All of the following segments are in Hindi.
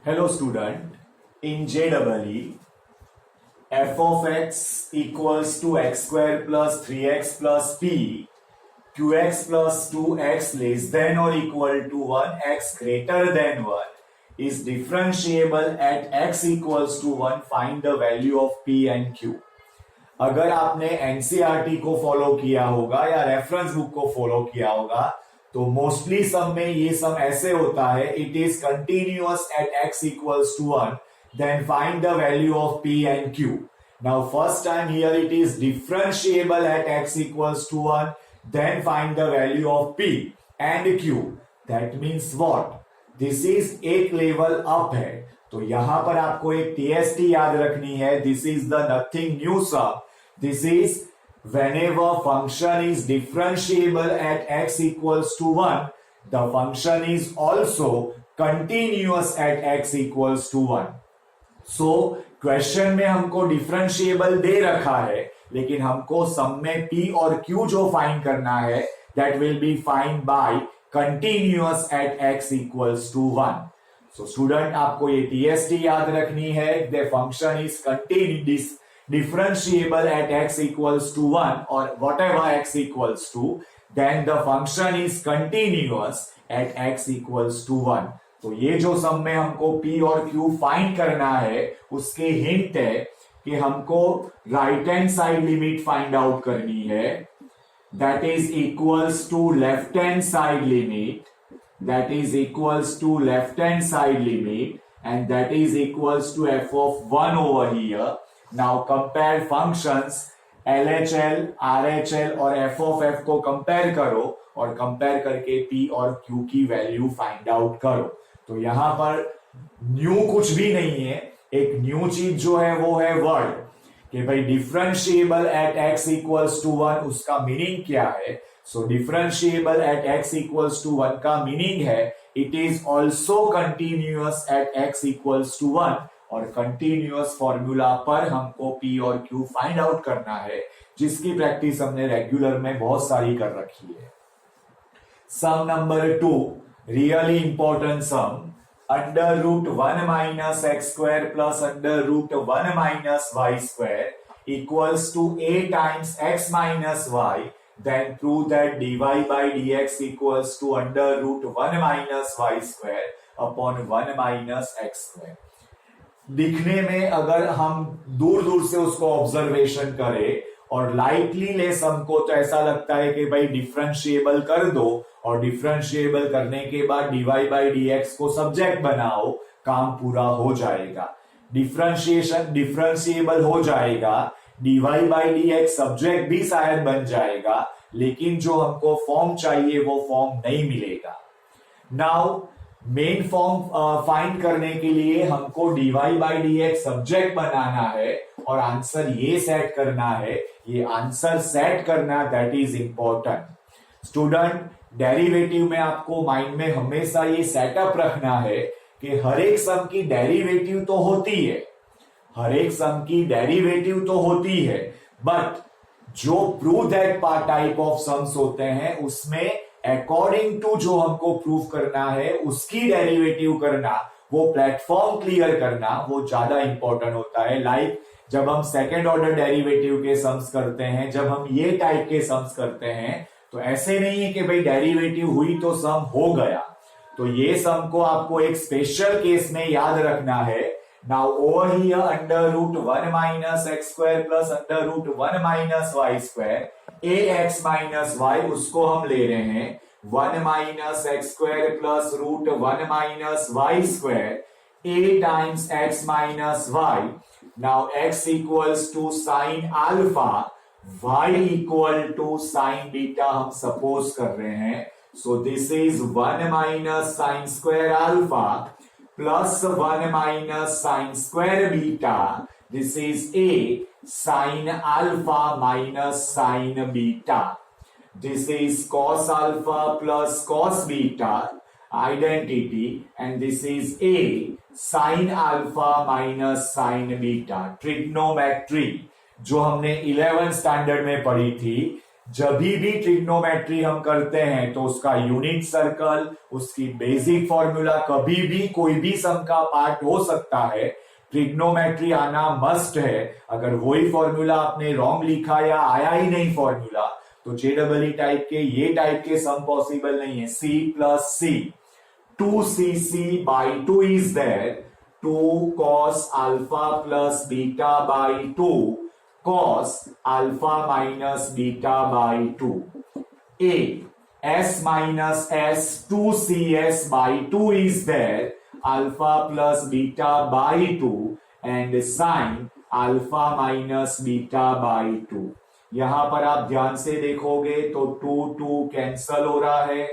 Hello student, in JEE, f of x equals to x square plus 3x plus p, qx plus 2x less than or equal to 1, x greater than 1 is differentiable at x equals to 1, find the value of p and q. अगर आपने एनसीईआरटी को फॉलो किया होगा या रेफरेंस बुक को फॉलो किया होगा तो मोस्टली सम में ये सम ऐसे होता है, it is continuous at x equals to 1, then find the value of p and q. Now first time here it is differentiable at x equals to 1, then find the value of p and q. That means what? This is एक लेवल अप है, तो यहां पर आपको एक टीएसटी याद रखनी है. This is the nothing new sum. This is whenever function is differentiable at x equals to 1, the function is also continuous at x equals to 1. So question में हमको डिफरेंशिएबल दे रखा है, लेकिन हमको सम में p और q जो फाइंड करना है, that will be find by continuous at x equals to 1. So student, आपको ये TST याद रखनी है. The function is continuous differentiable at x equals to 1 or whatever x equals to, then the function is continuous at x equals to 1. तो ये जो सम में हमको p और q फाइंड करना है, उसके हिंट है कि हमको right hand side limit find out करनी है, that is equals to left hand side limit, that is equals to left hand side limit, and that is equals to f of 1 over here. Now compare functions LHL, RHL और f of f को कंपेयर करो और कंपेयर करके p और q की वैल्यू फाइंड आउट करो. तो यहां पर न्यू कुछ भी नहीं है. एक न्यू चीज जो है वो है वर्ड कि भाई differentiable at x equals to 1, उसका मीनिंग क्या है. So differentiable at x equals to 1 का मीनिंग है it is also continuous at x equals to 1. और कंटिन्यूअस फॉर्मूला पर हमको p और q फाइंड आउट करना है, जिसकी प्रैक्टिस हमने रेगुलर में बहुत सारी कर रखी है. Sum number 2, really important sum. Under root 1 minus x square plus under root 1 minus y square equals to a times x minus y, then prove that dy by dx equals to under root 1 minus y square upon 1 minus x square. दिखने में अगर हम दूर दूर से उसको ऑब्जर्वेशन करें और लाइटली ले सम को, तो ऐसा लगता है कि भाई डिफरेंशिएबल कर दो और डिफरेंशिएबल करने के बाद dy बाई dx को सब्जेक्ट बनाओ, काम पूरा हो जाएगा. डिफरेंशिएबल हो जाएगा, dy बाई dx सब्जेक्ट भी शायद बन जाएगा, लेकिन जो हमको फॉर्म चाहिए वो फॉर्म नहीं मिलेगा. नाउ मेन फॉर्म फाइंड करने के लिए हमको dy बाई dx सब्जेक्ट बनाना है और आंसर ये सेट करना है. ये आंसर सेट करना that is important. Student, derivative में आपको माइंड में हमेशा ये सेटअप रखना है कि हर एक सम की डेरिवेटिव तो होती है, हर एक सम की डेरिवेटिव तो होती है, बट जो prove that part type of sums होते हैं उसमें अकॉर्डिंग टू जो हमको प्रूफ करना है उसकी डेरिवेटिव करना, वो प्लेटफॉर्म क्लियर करना, वो ज्यादा इंपॉर्टेंट होता है. लाइक जब हम सेकेंड ऑर्डर डेरिवेटिव के सम्स करते हैं, जब हम ये टाइप के सम्स करते हैं, तो ऐसे नहीं है कि भाई डेरिवेटिव हुई तो सम हो गया. तो ये सम को आपको एक स्पेशल केस में याद रखना है. Now over here under root 1 minus x square plus under root 1 minus y square, a x minus y, उसको हम ले रहे हैं 1 minus x square plus root 1 minus y square a times x minus y. Now x equals to sine alpha, y equal to sine beta हम सपोज कर रहे हैं. So this is 1 minus sine square alpha plus 1 minus sine square beta. This is a sin alpha minus sin beta. This is cos alpha plus cos beta identity, and this is a sin alpha minus sin beta. Trigonometry जो हमने 11th स्टैंडर्ड में पढ़ी थी, जब भी ट्रिग्नोमेट्री हम करते हैं तो उसका यूनिट सर्कल, उसकी बेसिक फॉर्मूला, कभी भी कोई भी सम का पार्ट हो सकता है, ट्रिग्नोमेट्री आना मस्ट है। अगर वही फॉर्मूला आपने रॉन्ग लिखा या आया ही नहीं फॉर्मूला, तो जेडबल टाइप के ये टाइप के सम पॉसिबल नहीं है। c plus c, 2cc by 2 is there, 2 cos alpha plus beta by 2 cos alpha minus beta by 2, a s minus s 2cs by 2 is there, alpha plus beta by 2 and sin alpha minus beta by 2। यहां पर आप ध्यान से देखोगे तो 2 कैंसल हो रहा है,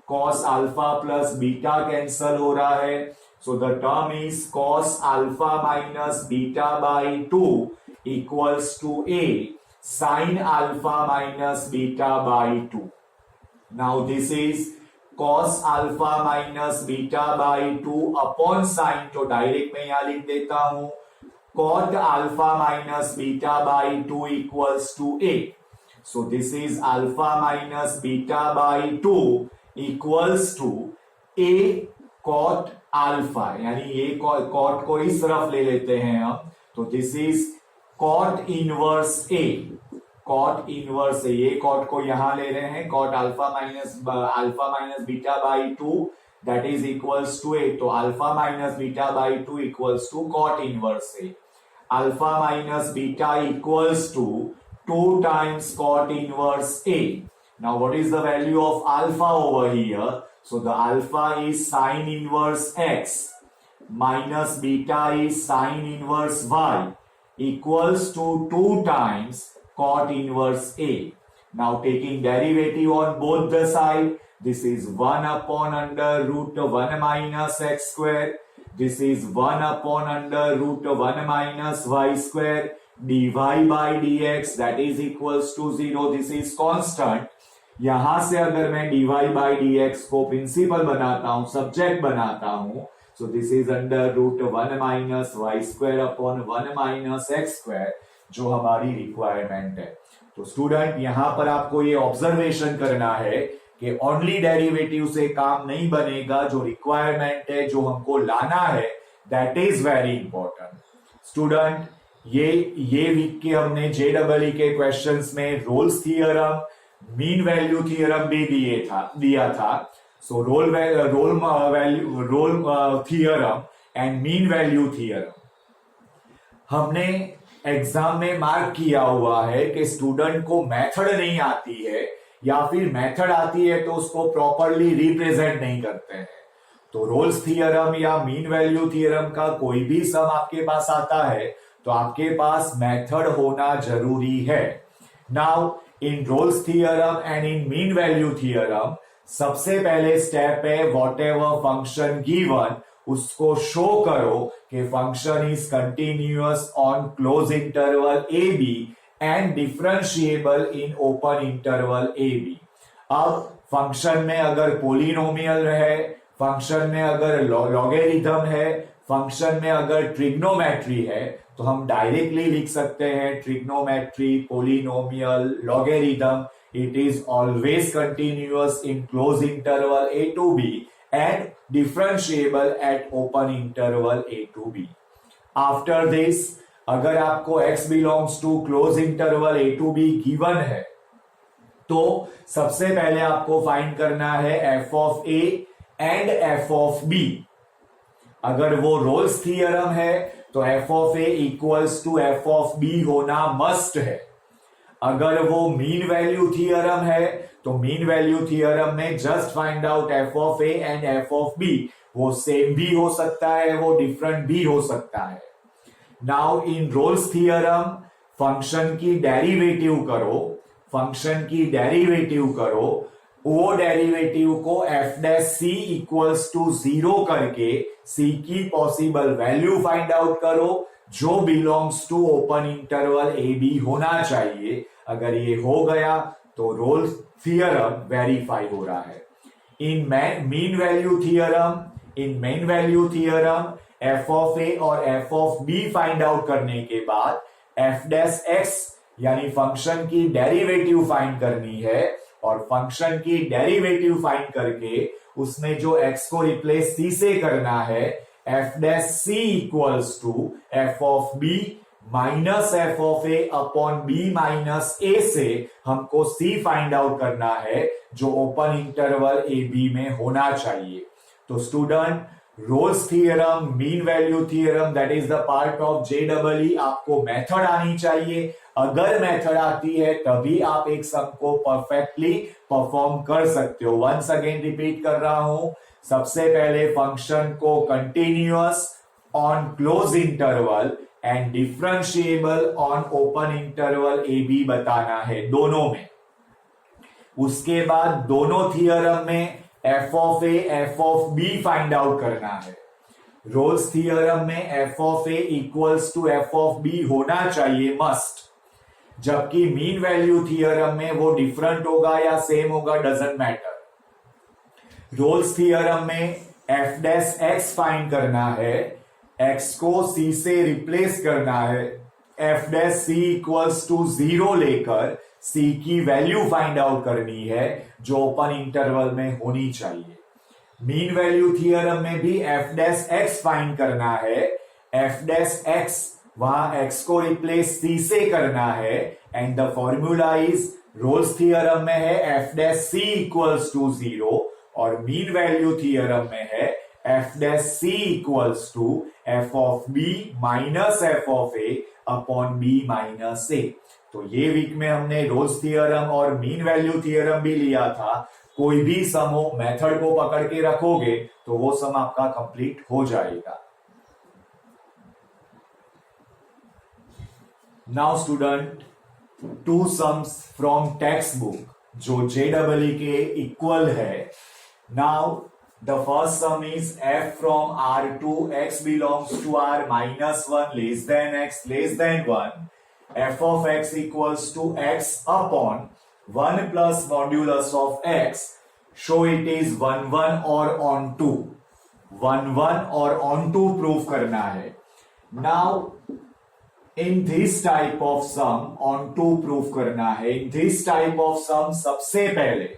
cos alpha plus beta cancel हो रहा है, so the term is cos alpha minus beta by 2 equals to a sin alpha minus beta by 2। Now this is cos alpha minus beta by 2 upon sin, तो डायरेक्ट मैं यहां लिख देता हूं cot alpha minus beta by 2 equals to a, so this is alpha minus beta by 2 equals to a cot alpha, यानी ये cot को इस तरफ ले लेते हैं हम, तो this is cot inverse a, cot inverse a, ये cot को यहां ले रहे हैं, cot alpha minus beta by 2 that is equals to a, तो alpha minus beta by 2 equals to cot inverse a, alpha minus beta equals to 2 times cot inverse a। Now what is the value of alpha over here? So the alpha is sin inverse x minus beta is sin inverse y equals to 2 times cot inverse a। Now taking derivative on both the side, this is 1 upon under root 1 minus x square, this is 1 upon under root 1 minus y square dy by dx that is equals to 0, this is constant। यहां से अगर मैं dy by dx को प्रिंसिपल बनाता हूं, सब्जेक्ट बनाता हूं, so this is under root 1 minus y square upon 1 minus x square, जो हमारी रिक्वायरमेंट है। तो स्टूडेंट यहां पर आपको ये ऑब्जर्वेशन करना है कि ओनली डेरिवेटिव से काम नहीं बनेगा, जो रिक्वायरमेंट है, जो हमको लाना है, that is very important. Student ये वीक के हमने जेडबलई के क्वेश्चंस में Rolle's theorem, mean value theorem भी दिया था। So Rolle theorem and mean value theorem हमने एग्जाम में मार्क किया हुआ है कि स्टूडेंट को मेथड नहीं आती है या फिर मेथड आती है तो उसको प्रॉपरली रिप्रेजेंट नहीं करते हैं। तो रोल्स थ्योरम या मीन वैल्यू थ्योरम का कोई भी सम आपके पास आता है तो आपके पास मेथड होना जरूरी है। Now in Rolle's theorem and in mean value theorem सबसे पहले स्टेप है व्हाटएवर फंक्शन गिवन उसको शो करो कि function is continuous on close interval a b and differentiable in open interval a b. अब फंक्शन में अगर पोलिनोमियल है, फंक्शन में अगर लॉगेरिथम है, फंक्शन में अगर ट्रिग्नोमेट्री है, तो हम डायरेक्टली लिख सकते हैं trigonometry, polynomial, logarithm, it is always continuous in closed interval a to b and differentiable at open interval a to b। After this, अगर आपको x belongs to closed interval a to b given है तो सबसे पहले आपको फाइंड करना है f of a and f of b। अगर वो रोल्स थ्योरम है तो f of a equals to f of b होना मस्ट है। अगर वो मीन वैल्यू थ्योरम है तो मीन वैल्यू थ्योरम में just find out f of a and f of b, वो सेम भी हो सकता है, वो डिफरेंट भी हो सकता है। Now in Rolle's theorem function की डेरिवेटिव करो, फंक्शन की डेरिवेटिव करो, वो डेरिवेटिव को f dash C equals to 0 करके सी की पॉसिबल वैल्यू फाइंड आउट करो जो belongs to open interval a b होना चाहिए। अगर ये हो गया तो रोल्स थ्योरम वेरीफाई हो रहा है। In mean value theorem f of a और f of b find out करने के बाद एफ डैश एक्स यानी फंक्शन की डेरिवेटिव फाइंड करनी है, और फंक्शन की डेरिवेटिव फाइंड करके उसमें जो x को रिप्लेस c से करना है, f dash c equals to f of b minus f of a upon b minus a से हमको c फाइंड आउट करना है, जो ओपन इंटरवल ए बी में होना चाहिए। तो student, roles theorem, mean value theorem, that is the part of JEE, आपको मेथड आनी चाहिए। अगर मेथड आती है तभी आप एक सम को परफेक्टली परफॉर्म कर सकते हो। वंस अगेन रिपीट कर रहा हूं, सबसे पहले फंक्शन को continuous on close interval and differentiable on open interval a b बताना है, दोनों में। उसके बाद दोनों थियरम में f of a f of b find out करना है। रोल्स थियरम में f of a equals to f of b होना चाहिए, मस्ट। जबकि मीन वैल्यू थियरम में वो डिफरेंट होगा या सेम होगा, डजंट मैटर। रोल्स थियरम में एफ डैश एक्स फाइंड करना है, एक्स को सी से रिप्लेस करना है, F dash C equals to 0 लेकर सी की वैल्यू फाइंड आउट करनी है, जो ओपन इंटरवल में होनी चाहिए। मीन वैल्यू थियरम में भी एफ डैश एक्स फाइंड करना है, एफ डैश एक्स वहां एक्स को रिप्लेस सी से करना है, and the formula is, Rolle's theorem में है F dash C equals to 0, और मीन वैल्यू थियरम में है F dash C equals to f of b minus f of a upon b minus a. तो ये वीक में हमने रोल्स थियरम और मीन वैल्यू थियरम भी लिया था। कोई भी सम हो, मेथड को पकड़ के रखोगे तो वो सम आपका कंप्लीट हो जाएगा। Now student, 2 sums from text book जो JEE के इक्वल है। Now the first sum is f from R to x belongs to R minus 1 less than x less than 1, f of x equals to x upon 1 plus modulus of x, show it is 1 1 or on 2, 1 1 or on 2 proof करना है। Now in this type of sum on 2 proof करना है। in this type of sum सबसे पहले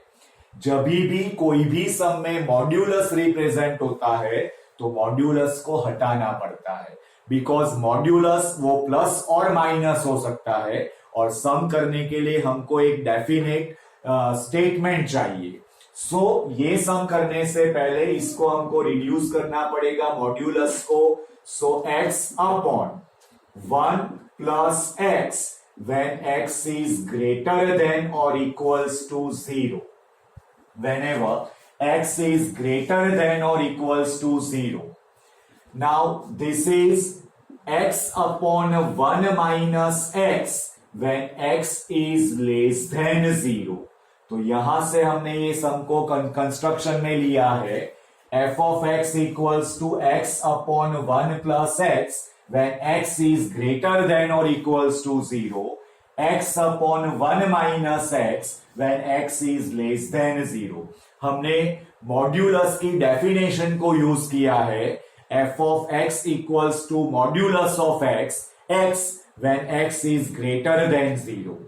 जब भी कोई भी सम में मॉड्यूलस रिप्रेजेंट होता है तो मॉड्यूलस को हटाना पड़ता है, बिकॉज मॉड्यूलस वो प्लस और माइनस हो सकता है, और सम करने के लिए हमको एक डेफिनेट स्टेटमेंट चाहिए। सो ये सम करने से पहले इसको हमको रिड्यूस करना पड़ेगा मॉड्यूलस को। So x upon 1 plus x when x is greater than और equals to 0, whenever x is greater than or equals to 0. Now this is x upon 1 minus x when x is less than 0. तो यहां से हमने ये सम को कंस्ट्रक्शन में लिया है। f of x equals to x upon 1 plus x when x is greater than or equals to 0. x upon 1 minus x when x is less than 0. हमने मॉड्यूलस की डेफिनेशन को यूज किया है। f of x equals to modulus of x, x when x is greater than 0,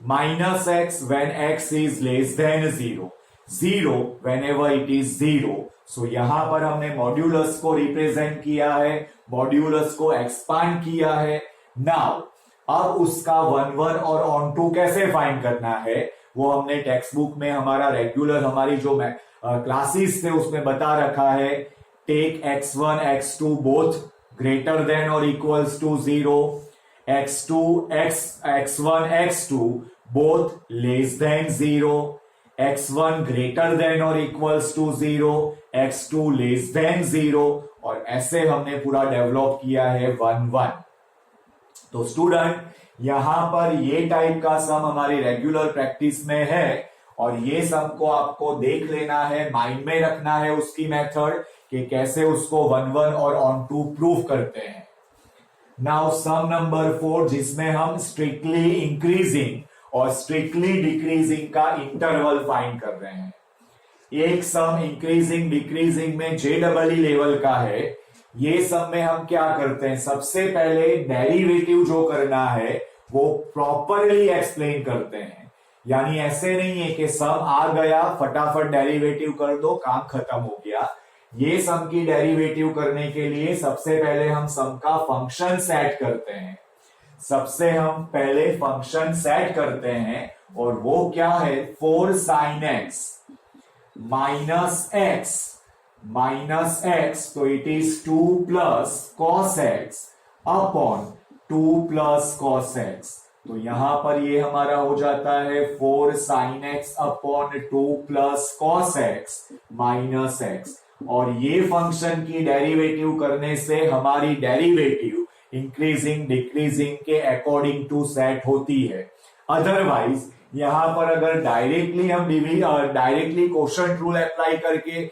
minus x when x is less than 0, 0 whenever it is 0. सो यहां पर हमने मॉड्यूलस को रिप्रेजेंट किया है, मॉड्यूलस को एक्सपांड किया है। नाउ अब उसका 1 1 और ऑन 2 कैसे फाइंड करना है वो हमने टेक्स्ट बुक में हमारा रेगुलर हमारी जो क्लासेस थे उसमें बता रखा है। Take x1 x2 both greater than और equals to 0, x2 x1 x2 both less than 0, x1 greater than और equals to 0, x2 less than 0, और ऐसे हमने पूरा डेवलप किया है 1 1। तो स्टूडेंट, यहां पर ये टाइप का सम हमारी रेगुलर प्रैक्टिस में है, और ये सम को आपको देख लेना है, माइंड में रखना है उसकी मेथड कि कैसे उसको 1 1 और ऑन 2 प्रूव करते हैं। नाउ सम नंबर 4, जिसमें हम स्ट्रिक्टली इंक्रीजिंग और स्ट्रिक्टली डिक्रीजिंग का इंटरवल फाइंड कर रहे हैं। एक सम इंक्रीजिंग डिक्रीजिंग में JEE लेवल का है। ये सब में हम क्या करते हैं, सबसे पहले डेरिवेटिव जो करना है वो प्रॉपरली एक्सप्लेन करते हैं। यानी ऐसे नहीं है कि सम आ गया फटाफट डेरिवेटिव कर दो काम खत्म हो गया। ये सम की डेरिवेटिव करने के लिए सबसे पहले हम सम का फंक्शन सेट करते हैं। सबसे हम पहले फंक्शन सेट करते हैं और वो क्या है 4 sin x माइनस x तो it is 2 plus cos x upon 2 plus cos x। तो यहां पर ये हमारा हो जाता है 4 sin x upon 2 plus cos x minus x। और ये फंक्शन की डेरिवेटिव करने से हमारी डेरिवेटिव इंक्रीजिंग डिक्रीजिंग के अकॉर्डिंग टू सेट होती है। अदरवाइज यहां पर अगर डायरेक्टली हम डायरेक्टली क्वोशंट रूल अप्लाई करके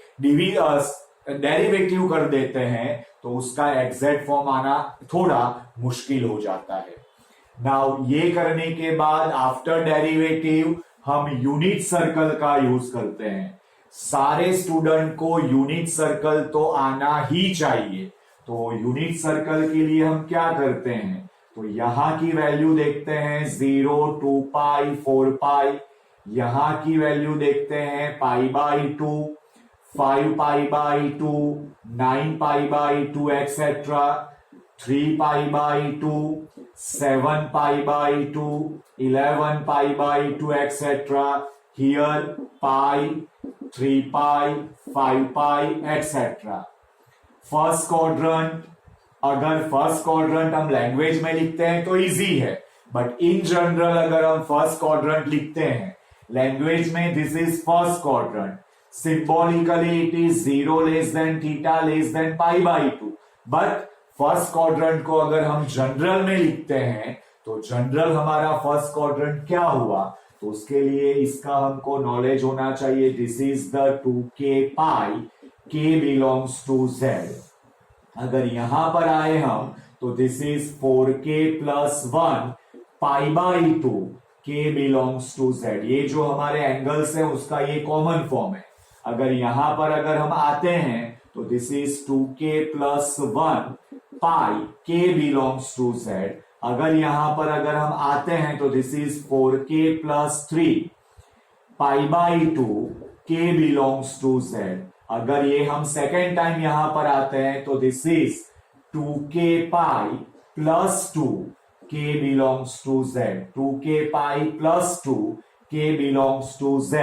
डेरिवेटिव कर देते हैं तो उसका एग्जैक्ट फॉर्म आना थोड़ा मुश्किल हो जाता है। नाउ ये करने के बाद आफ्टर डेरिवेटिव हम यूनिट सर्कल का यूज करते हैं। सारे स्टूडेंट को यूनिट सर्कल तो आना ही चाहिए। तो यूनिट सर्कल के लिए हम क्या करते हैं, तो यहां की वैल्यू देखते हैं 0, 2 पाई, 4 पाई। यहां की वैल्यू देखते हैं पाई by 2, 5 pi by 2, 9 pi by 2 etcetera, 3 pi by 2, 7 pi by 2, 11 pi by 2 etcetera. Here pi, 3 pi, 5 pi etcetera. First quadrant, अगर फर्स्ट क्वाड्रेंट हम लैंग्वेज में लिखते हैं तो इजी है, बट इन जनरल अगर हम फर्स्ट क्वाड्रेंट लिखते हैं लैंग्वेज में, this is first quadrant. Symbolically it is 0 less than theta less than pi by 2। But first quadrant को अगर हम जनरल में लिखते हैं तो जनरल हमारा फर्स्ट क्वाड्रेंट क्या हुआ, तो उसके लिए इसका हमको नॉलेज होना चाहिए। This is the 2k pi, k belongs to z। अगर यहां पर आए हम तो this is 4k plus 1 pi by 2, k belongs to z। ये जो हमारे एंगल्स है उसका ये कॉमन फॉर्म है। अगर यहां पर अगर हम आते हैं तो this is 2k plus 1 pi, k belongs to z। अगर यहां पर अगर हम आते हैं तो this is 4k plus 3 pi by 2, k belongs to z। अगर ये हम सेकेंड टाइम यहां पर आते हैं तो this is 2k pi plus 2, k belongs to z। 2k pi plus 2, k belongs to z।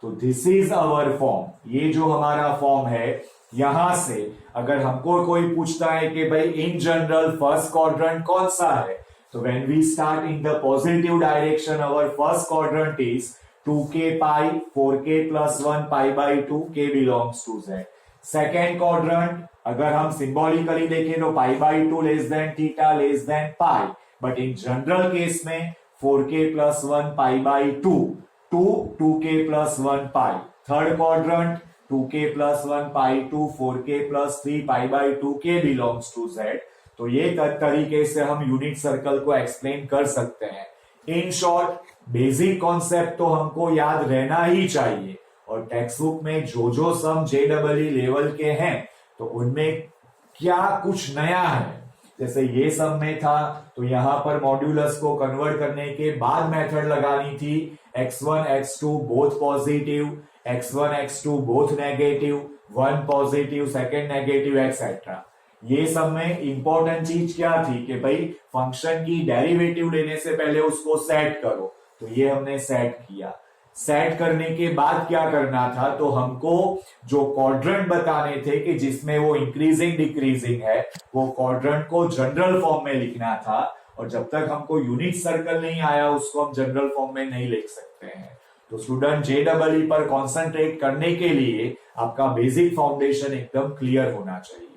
तो दिस इज आवर फॉर्म। ये जो हमारा फॉर्म है, यहां से अगर हमको कोई पूछता है कि भाई इन जनरल फर्स्ट क्वाड्रेंट कौन सा है, तो when we start in the positive direction our first quadrant is 2k pi, 4k plus 1 pi by 2, k belongs to z। Second quadrant अगर हम सिंबॉलिकली देखें तो pi by 2 less than theta less than pi, but in general case में 4k plus 1 pi by 2 to 2k plus 1 pi. Third quadrant 2k plus 1 pi 2, 4k plus 3 pi by 2, k belongs to z। तो ये तरीके से हम यूनिट सर्कल को एक्सप्लेन कर सकते हैं। इन शॉर्ट बेसिक कॉन्सेप्ट तो हमको याद रहना ही चाहिए, और टेक्स्ट बुक में जो सम JEE लेवल के हैं तो उनमें क्या कुछ नया है। जैसे ये सम में था तो यहां पर मॉड्यूलस को कन्वर्ट करने के बाद मेथड लगानी थी x1 x2 both positive, x1 x2 both negative, 1 positive second negative etcetera. ये सब में इंपॉर्टेंट चीज क्या थी कि भाई फंक्शन की डेरिवेटिव लेने से पहले उसको सेट करो। तो ये हमने सेट किया। सेट करने के बाद क्या करना था, तो हमको जो क्वाड्रेंट बताने थे कि जिसमें वो इंक्रीजिंग डिक्रीजिंग है, वो क्वाड्रेंट को जनरल फॉर्म में लिखना था। और जब तक हमको यूनिट सर्कल नहीं आया उसको हम जनरल फॉर्म में नहीं लिख सकते हैं। तो स्टूडेंट JEE पर कॉन्सेंट्रेट करने के लिए आपका बेसिक फाउंडेशन एकदम क्लियर होना चाहिए।